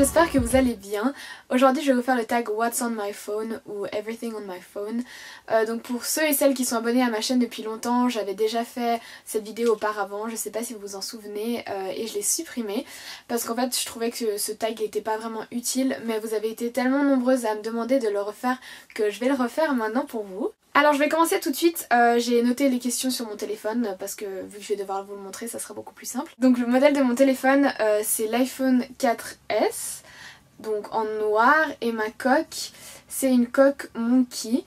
j'espère que vous allez bien. Aujourd'hui je vais vous faire le tag What's on my phone ou Everything on my phone. Donc pour ceux et celles qui sont abonnés à ma chaîne depuis longtemps, j'avais déjà fait cette vidéo auparavant, je sais pas si vous vous en souvenez, et je l'ai supprimée parce qu'en fait je trouvais que ce tag n'était pas vraiment utile, mais vous avez été tellement nombreuses à me demander de le refaire que je vais le refaire maintenant pour vous. Alors je vais commencer tout de suite, j'ai noté les questions sur mon téléphone parce que vu que je vais devoir vous le montrer ça sera beaucoup plus simple. Donc le modèle de mon téléphone c'est l'iPhone 4S, donc en noir, et ma coque c'est une coque Monkey.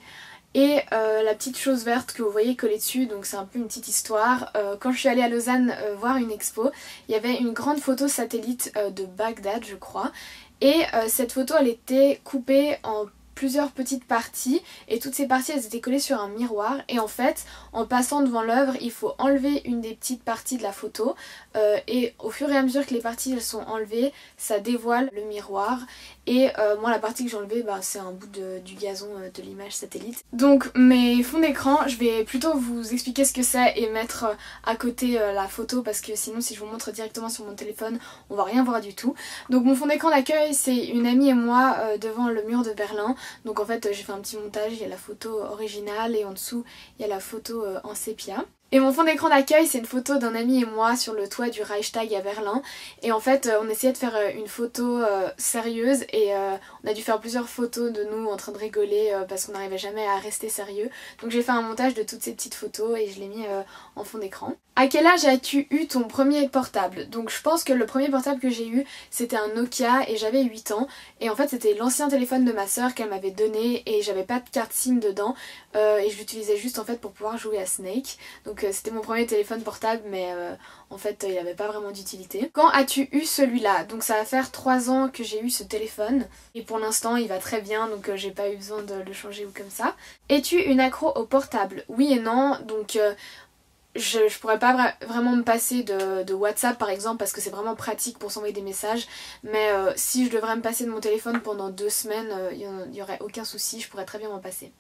Et la petite chose verte que vous voyez collée dessus, donc c'est un peu une petite histoire. Quand je suis allée à Lausanne voir une expo, il y avait une grande photo satellite de Bagdad je crois. Et cette photo elle était coupée en plusieurs petites parties et toutes ces parties elles étaient collées sur un miroir, et en fait en passant devant l'œuvre il faut enlever une des petites parties de la photo et au fur et à mesure que les parties elles sont enlevées ça dévoile le miroir, et moi la partie que j'ai enlevée c'est un bout du gazon de l'image satellite. Donc mes fonds d'écran je vais plutôt vous expliquer ce que c'est et mettre à côté la photo parce que sinon si je vous montre directement sur mon téléphone on va rien voir du tout. Donc mon fond d'écran d'accueil c'est une amie et moi devant le mur de Berlin. Donc en fait j'ai fait un petit montage, il y a la photo originale et en dessous il y a la photo en sépia. Et mon fond d'écran d'accueil c'est une photo d'un ami et moi sur le toit du Reichstag à Berlin. Et en fait on essayait de faire une photo sérieuse et on a dû faire plusieurs photos de nous en train de rigoler parce qu'on n'arrivait jamais à rester sérieux. Donc j'ai fait un montage de toutes ces petites photos et je l'ai mis en fond d'écran. À quel âge as-tu eu ton premier portable? Donc je pense que le premier portable que j'ai eu c'était un Nokia et j'avais 8 ans. Et en fait c'était l'ancien téléphone de ma soeur qu'elle m'avait donné et j'avais pas de carte SIM dedans et je l'utilisais juste en fait pour pouvoir jouer à Snake. Donc c'était mon premier téléphone portable mais en fait il n'avait pas vraiment d'utilité. Quand as-tu eu celui-là? Donc ça va faire 3 ans que j'ai eu ce téléphone et pour l'instant il va très bien, donc j'ai pas eu besoin de le changer ou comme ça. Es-tu une accro au portable? Oui et non, donc je pourrais pas vraiment me passer de WhatsApp par exemple parce que c'est vraiment pratique pour s'envoyer des messages, mais si je devrais me passer de mon téléphone pendant 2 semaines, il n'y aurait aucun souci, je pourrais très bien m'en passer.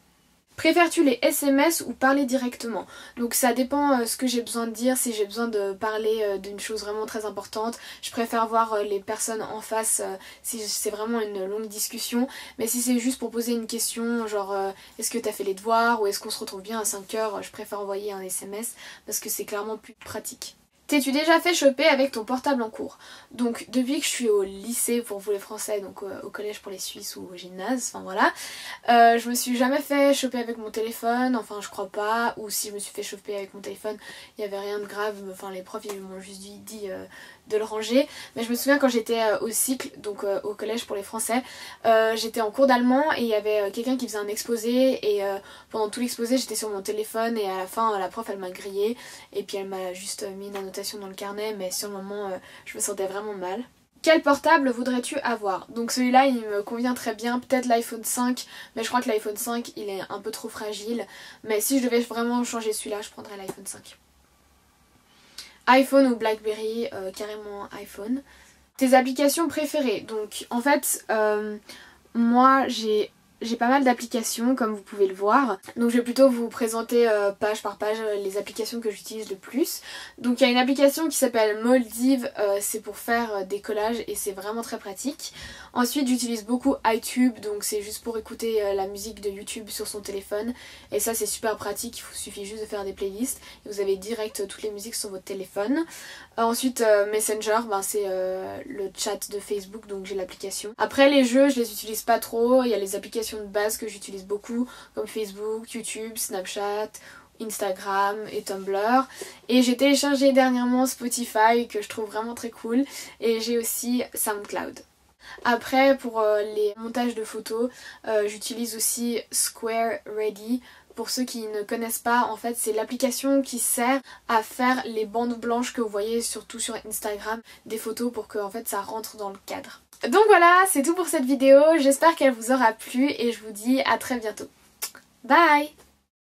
Préfères-tu les SMS ou parler directement? Donc ça dépend ce que j'ai besoin de dire. Si j'ai besoin de parler d'une chose vraiment très importante, je préfère voir les personnes en face si c'est vraiment une longue discussion. Mais si c'est juste pour poser une question, genre est-ce que t'as fait les devoirs ou est-ce qu'on se retrouve bien à 5 heures, je préfère envoyer un SMS parce que c'est clairement plus pratique. T'es-tu déjà fait choper avec ton portable en cours? Donc depuis que je suis au lycée pour vous les français, donc au collège pour les Suisses ou au gymnase, enfin voilà, je me suis jamais fait choper avec mon téléphone, enfin je crois pas, ou si je me suis fait choper avec mon téléphone, il y avait rien de grave, enfin les profs ils m'ont juste dit de le ranger. Mais je me souviens quand j'étais au cycle, donc au collège pour les français, j'étais en cours d'allemand et il y avait quelqu'un qui faisait un exposé et pendant tout l'exposé j'étais sur mon téléphone et à la fin la prof elle m'a grillée et puis elle m'a juste mis une annotation dans le carnet, mais sur le moment je me sentais vraiment mal. Quel portable voudrais-tu avoir? Donc celui-là il me convient très bien, peut-être l'iPhone 5, mais je crois que l'iPhone 5 il est un peu trop fragile, mais si je devais vraiment changer celui-là je prendrais l'iPhone 5. iPhone ou Blackberry, carrément iPhone. Tes applications préférées? Donc en fait moi j'ai pas mal d'applications comme vous pouvez le voir. Donc je vais plutôt vous présenter page par page les applications que j'utilise le plus. Donc il y a une application qui s'appelle Moldiv, c'est pour faire des collages et c'est vraiment très pratique. Ensuite j'utilise beaucoup iTube, donc c'est juste pour écouter la musique de YouTube sur son téléphone. Et ça c'est super pratique, il suffit juste de faire des playlists et vous avez direct toutes les musiques sur votre téléphone. Ensuite Messenger, c'est le chat de Facebook, donc j'ai l'application. Après les jeux je les utilise pas trop, il y a les applications de base que j'utilise beaucoup comme Facebook, YouTube, Snapchat, Instagram et Tumblr. Et j'ai téléchargé dernièrement Spotify que je trouve vraiment très cool, et j'ai aussi SoundCloud. Après pour les montages de photos j'utilise aussi Square Ready. Pour ceux qui ne connaissent pas, en fait c'est l'application qui sert à faire les bandes blanches que vous voyez surtout sur Instagram des photos pour que en fait ça rentre dans le cadre. Donc voilà, c'est tout pour cette vidéo, j'espère qu'elle vous aura plu et je vous dis à très bientôt. Bye!